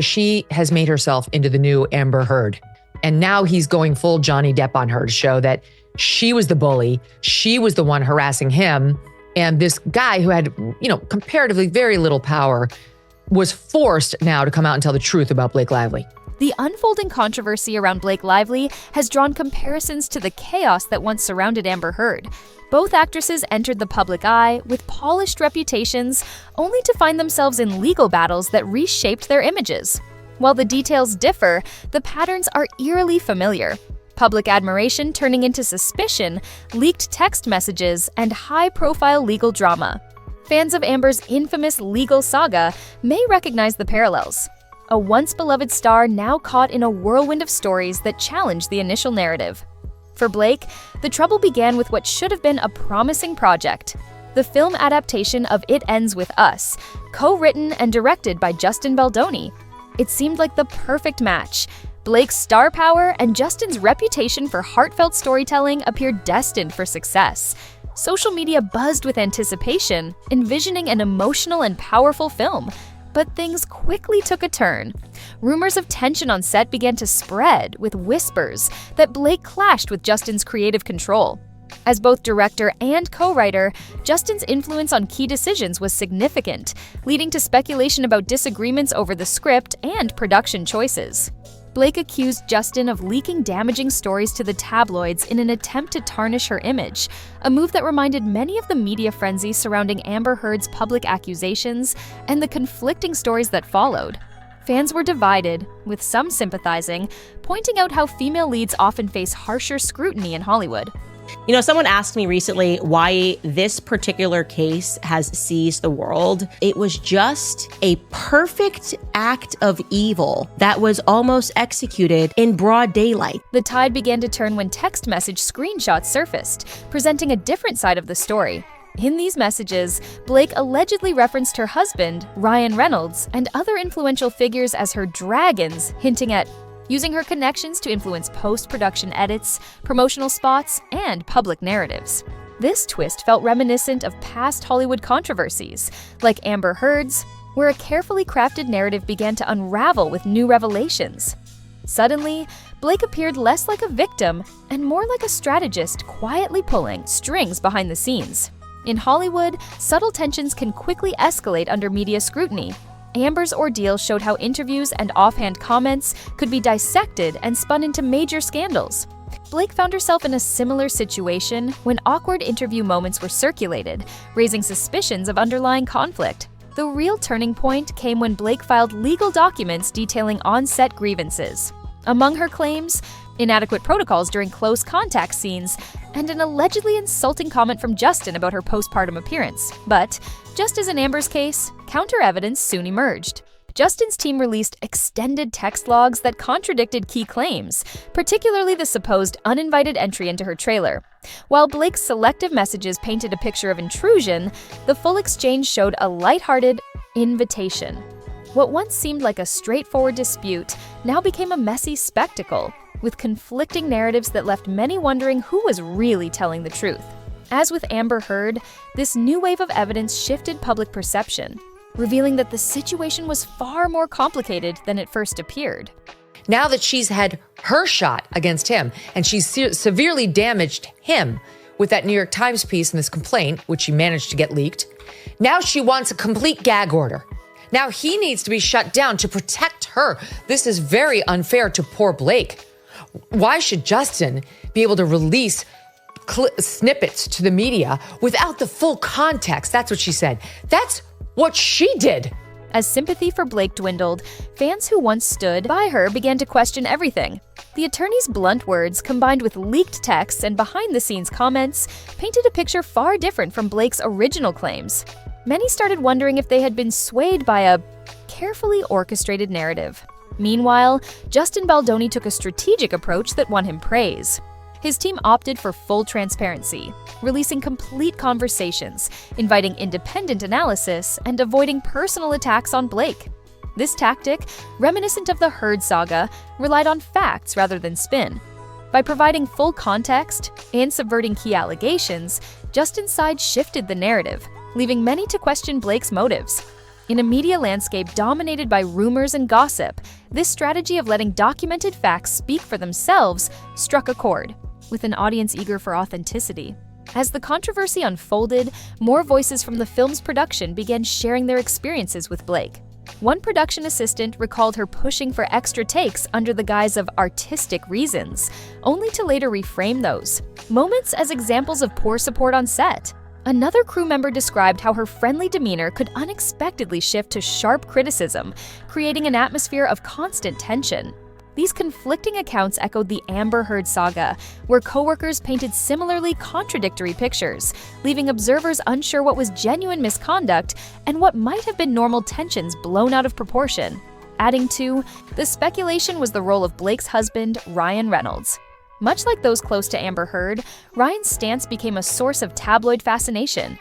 She has made herself into the new Amber Heard. And now he's going full Johnny Depp on her to show that she was the bully. She was the one harassing him. And this guy who had, comparatively very little power was forced now to come out and tell the truth about Blake Lively. The unfolding controversy around Blake Lively has drawn comparisons to the chaos that once surrounded Amber Heard. Both actresses entered the public eye with polished reputations, only to find themselves in legal battles that reshaped their images. While the details differ, the patterns are eerily familiar. Public admiration turning into suspicion, leaked text messages, and high-profile legal drama. Fans of Amber's infamous legal saga may recognize the parallels. A once-beloved star now caught in a whirlwind of stories that challenge the initial narrative. For Blake, the trouble began with what should have been a promising project: the film adaptation of It Ends With Us, co-written and directed by Justin Baldoni. It seemed like the perfect match. Blake's star power and Justin's reputation for heartfelt storytelling appeared destined for success. Social media buzzed with anticipation, envisioning an emotional and powerful film. But things quickly took a turn. Rumors of tension on set began to spread, with whispers that Blake clashed with Justin's creative control. As both director and co-writer, Justin's influence on key decisions was significant, leading to speculation about disagreements over the script and production choices. Blake accused Justin of leaking damaging stories to the tabloids in an attempt to tarnish her image, a move that reminded many of the media frenzy surrounding Amber Heard's public accusations and the conflicting stories that followed. Fans were divided, with some sympathizing, pointing out how female leads often face harsher scrutiny in Hollywood. Someone asked me recently why this particular case has seized the world. It was just a perfect act of evil that was almost executed in broad daylight. The tide began to turn when text message screenshots surfaced, presenting a different side of the story. In these messages, Blake allegedly referenced her husband, Ryan Reynolds, and other influential figures as her dragons, hinting at using her connections to influence post-production edits, promotional spots, and public narratives. This twist felt reminiscent of past Hollywood controversies, like Amber Heard's, where a carefully crafted narrative began to unravel with new revelations. Suddenly, Blake appeared less like a victim and more like a strategist quietly pulling strings behind the scenes. In Hollywood, subtle tensions can quickly escalate under media scrutiny. Amber's ordeal showed how interviews and offhand comments could be dissected and spun into major scandals. Blake found herself in a similar situation when awkward interview moments were circulated, raising suspicions of underlying conflict. The real turning point came when Blake filed legal documents detailing on-set grievances. Among her claims, inadequate protocols during close contact scenes, and an allegedly insulting comment from Justin about her postpartum appearance. But, just as in Amber's case, counter-evidence soon emerged. Justin's team released extended text logs that contradicted key claims, particularly the supposed uninvited entry into her trailer. While Blake's selective messages painted a picture of intrusion, the full exchange showed a lighthearted invitation. What once seemed like a straightforward dispute now became a messy spectacle, with conflicting narratives that left many wondering who was really telling the truth. As with Amber Heard, this new wave of evidence shifted public perception, revealing that the situation was far more complicated than it first appeared. Now that she's had her shot against him and she's severely damaged him with that New York Times piece and this complaint, which she managed to get leaked, now she wants a complete gag order. Now he needs to be shut down to protect her. This is very unfair to poor Blake. Why should Justin be able to release snippets to the media without the full context? That's what she said. That's what she did. As sympathy for Blake dwindled, fans who once stood by her began to question everything. The attorney's blunt words, combined with leaked texts and behind-the-scenes comments, painted a picture far different from Blake's original claims. Many started wondering if they had been swayed by a carefully orchestrated narrative. Meanwhile, Justin Baldoni took a strategic approach that won him praise. His team opted for full transparency, releasing complete conversations, inviting independent analysis, and avoiding personal attacks on Blake. This tactic, reminiscent of the Heard saga, relied on facts rather than spin. By providing full context and subverting key allegations, Justin's side shifted the narrative, leaving many to question Blake's motives. In a media landscape dominated by rumors and gossip, this strategy of letting documented facts speak for themselves struck a chord, with an audience eager for authenticity. As the controversy unfolded, more voices from the film's production began sharing their experiences with Blake. One production assistant recalled her pushing for extra takes under the guise of artistic reasons, only to later reframe those moments as examples of poor support on set. Another crew member described how her friendly demeanor could unexpectedly shift to sharp criticism, creating an atmosphere of constant tension. These conflicting accounts echoed the Amber Heard saga, where coworkers painted similarly contradictory pictures, leaving observers unsure what was genuine misconduct and what might have been normal tensions blown out of proportion. Adding to the speculation was the role of Blake's husband, Ryan Reynolds. Much like those close to Amber Heard, Ryan's stance became a source of tabloid fascination.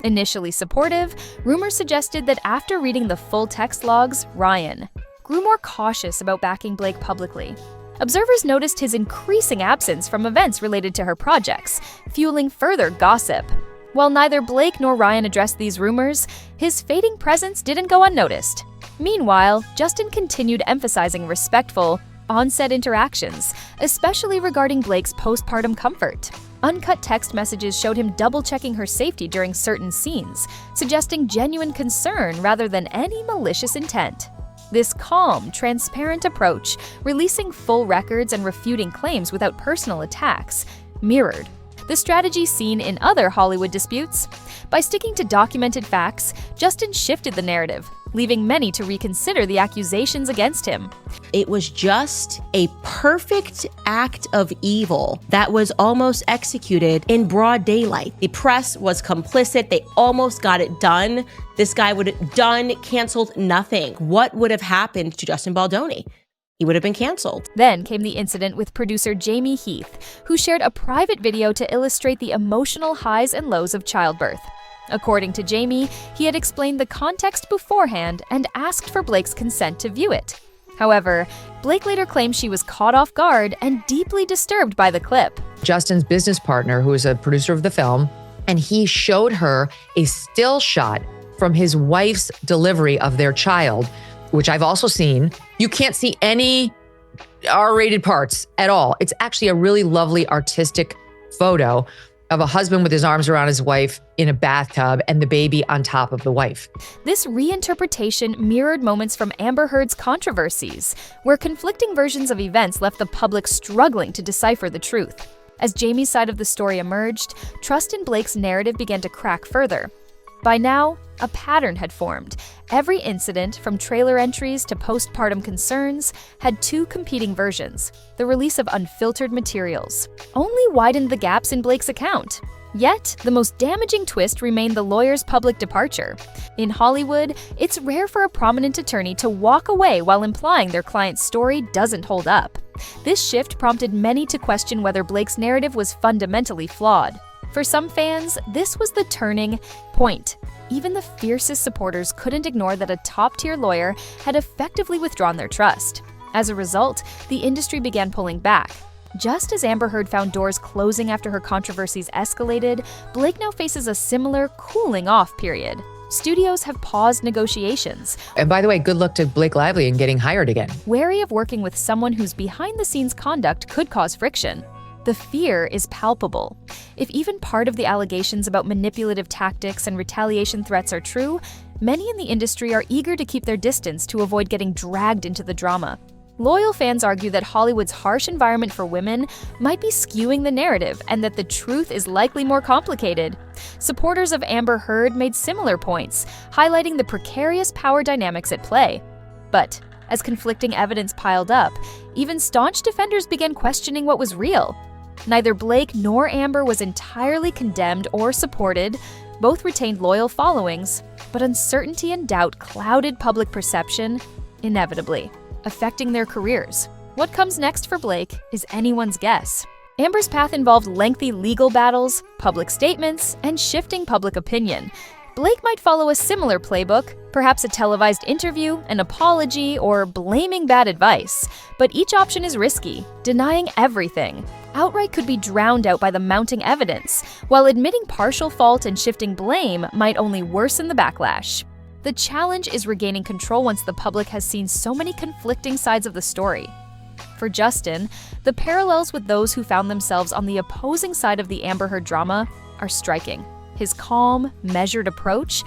Initially supportive, rumors suggested that after reading the full text logs, Ryan grew more cautious about backing Blake publicly. Observers noticed his increasing absence from events related to her projects, fueling further gossip. While neither Blake nor Ryan addressed these rumors, his fading presence didn't go unnoticed. Meanwhile, Justin continued emphasizing respectful, on-set interactions, especially regarding Blake's postpartum comfort. Uncut text messages showed him double-checking her safety during certain scenes, suggesting genuine concern rather than any malicious intent. This calm, transparent approach, releasing full records and refuting claims without personal attacks, mirrored the strategy seen in other Hollywood disputes. By sticking to documented facts, Justin shifted the narrative, leaving many to reconsider the accusations against him. It was just a perfect act of evil that was almost executed in broad daylight. The press was complicit. They almost got it done. This guy would have canceled nothing. What would have happened to Justin Baldoni? He would have been canceled. Then came the incident with producer Jamie Heath, who shared a private video to illustrate the emotional highs and lows of childbirth. According to Jamie, he had explained the context beforehand and asked for Blake's consent to view it. However, Blake later claimed she was caught off guard and deeply disturbed by the clip. Justin's business partner, who is a producer of the film, and he showed her a still shot from his wife's delivery of their child, which I've also seen. You can't see any R-rated parts at all. It's actually a really lovely artistic photo of a husband with his arms around his wife in a bathtub and the baby on top of the wife. This reinterpretation mirrored moments from Amber Heard's controversies, where conflicting versions of events left the public struggling to decipher the truth. As Jamie's side of the story emerged, trust in Blake's narrative began to crack further. By now, a pattern had formed. Every incident, from trailer entries to postpartum concerns, had two competing versions. The release of unfiltered materials only widened the gaps in Blake's account. Yet, the most damaging twist remained the lawyer's public departure. In Hollywood, it's rare for a prominent attorney to walk away while implying their client's story doesn't hold up. This shift prompted many to question whether Blake's narrative was fundamentally flawed. For some fans, this was the turning point. Even the fiercest supporters couldn't ignore that a top-tier lawyer had effectively withdrawn their trust. As a result, the industry began pulling back. Just as Amber Heard found doors closing after her controversies escalated, Blake now faces a similar cooling-off period. Studios have paused negotiations. And by the way, good luck to Blake Lively in getting hired again. Wary of working with someone whose behind-the-scenes conduct could cause friction. The fear is palpable. If even part of the allegations about manipulative tactics and retaliation threats are true, many in the industry are eager to keep their distance to avoid getting dragged into the drama. Loyal fans argue that Hollywood's harsh environment for women might be skewing the narrative and that the truth is likely more complicated. Supporters of Amber Heard made similar points, highlighting the precarious power dynamics at play. But as conflicting evidence piled up, even staunch defenders began questioning what was real. Neither Blake nor Amber was entirely condemned or supported. Both retained loyal followings, but uncertainty and doubt clouded public perception, inevitably affecting their careers. What comes next for Blake is anyone's guess. Amber's path involved lengthy legal battles, public statements, and shifting public opinion. Blake might follow a similar playbook, perhaps a televised interview, an apology, or blaming bad advice. But each option is risky, denying everything. Outright could be drowned out by the mounting evidence, while admitting partial fault and shifting blame might only worsen the backlash. The challenge is regaining control once the public has seen so many conflicting sides of the story. For Justin, the parallels with those who found themselves on the opposing side of the Amber Heard drama are striking. His calm, measured approach,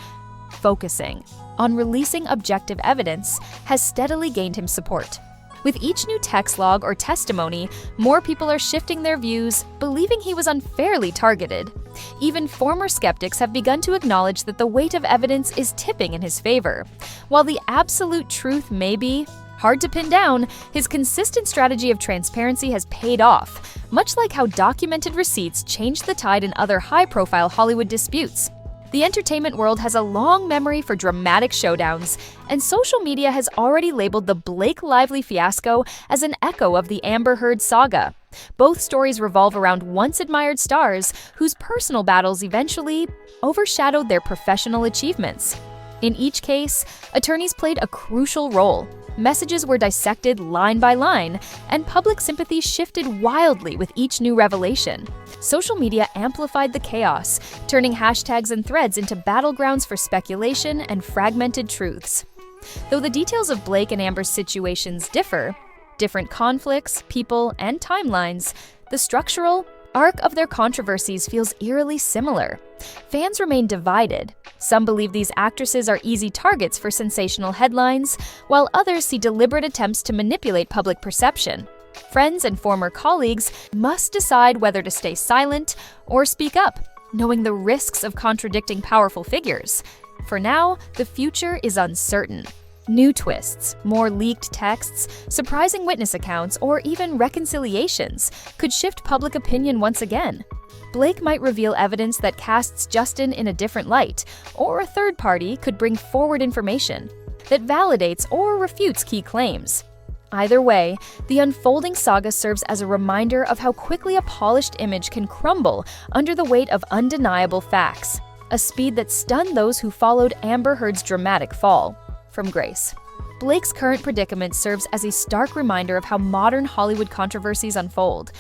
focusing on releasing objective evidence, has steadily gained him support. With each new text log or testimony, more people are shifting their views, believing he was unfairly targeted. Even former skeptics have begun to acknowledge that the weight of evidence is tipping in his favor. While the absolute truth may be hard to pin down, his consistent strategy of transparency has paid off, much like how documented receipts changed the tide in other high-profile Hollywood disputes. The entertainment world has a long memory for dramatic showdowns, and social media has already labeled the Blake Lively fiasco as an echo of the Amber Heard saga. Both stories revolve around once-admired stars whose personal battles eventually overshadowed their professional achievements. In each case, attorneys played a crucial role. Messages were dissected line by line, and public sympathy shifted wildly with each new revelation. Social media amplified the chaos, turning hashtags and threads into battlegrounds for speculation and fragmented truths. Though the details of Blake and Amber's situations differ, different conflicts, people, and timelines, the structural arc of their controversies feels eerily similar. Fans remain divided. Some believe these actresses are easy targets for sensational headlines, while others see deliberate attempts to manipulate public perception. Friends and former colleagues must decide whether to stay silent or speak up, knowing the risks of contradicting powerful figures. For now, the future is uncertain. New twists, more leaked texts, surprising witness accounts, or even reconciliations could shift public opinion once again. Blake might reveal evidence that casts Justin in a different light, or a third party could bring forward information that validates or refutes key claims. Either way, the unfolding saga serves as a reminder of how quickly a polished image can crumble under the weight of undeniable facts, a speed that stunned those who followed Amber Heard's dramatic fall from grace. Blake's current predicament serves as a stark reminder of how modern Hollywood controversies unfold.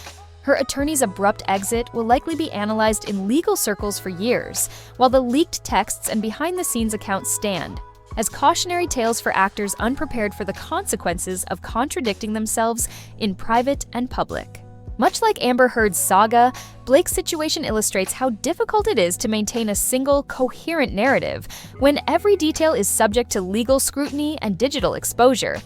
Her attorney's abrupt exit will likely be analyzed in legal circles for years, while the leaked texts and behind-the-scenes accounts stand as cautionary tales for actors unprepared for the consequences of contradicting themselves in private and public. Much like Amber Heard's saga, Blake's situation illustrates how difficult it is to maintain a single, coherent narrative when every detail is subject to legal scrutiny and digital exposure.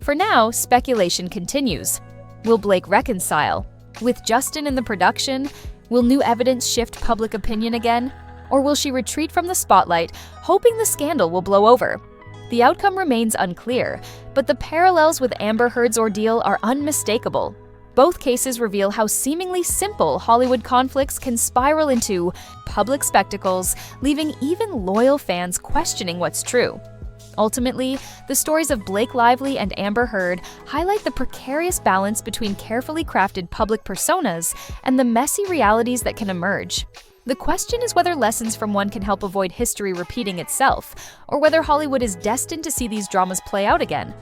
For now, speculation continues. Will Blake reconcile? With Justin in the production, will new evidence shift public opinion again? Or will she retreat from the spotlight, hoping the scandal will blow over? The outcome remains unclear, but the parallels with Amber Heard's ordeal are unmistakable. Both cases reveal how seemingly simple Hollywood conflicts can spiral into public spectacles, leaving even loyal fans questioning what's true. Ultimately, the stories of Blake Lively and Amber Heard highlight the precarious balance between carefully crafted public personas and the messy realities that can emerge. The question is whether lessons from one can help avoid history repeating itself, or whether Hollywood is destined to see these dramas play out again.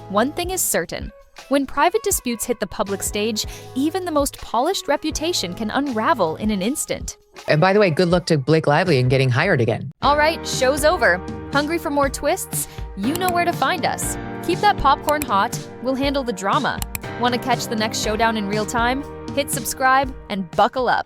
One thing is certain. When private disputes hit the public stage, even the most polished reputation can unravel in an instant. And by the way, good luck to Blake Lively in getting hired again. All right, show's over. Hungry for more twists? You know where to find us. Keep that popcorn hot. We'll handle the drama. Want to catch the next showdown in real time? Hit subscribe and buckle up.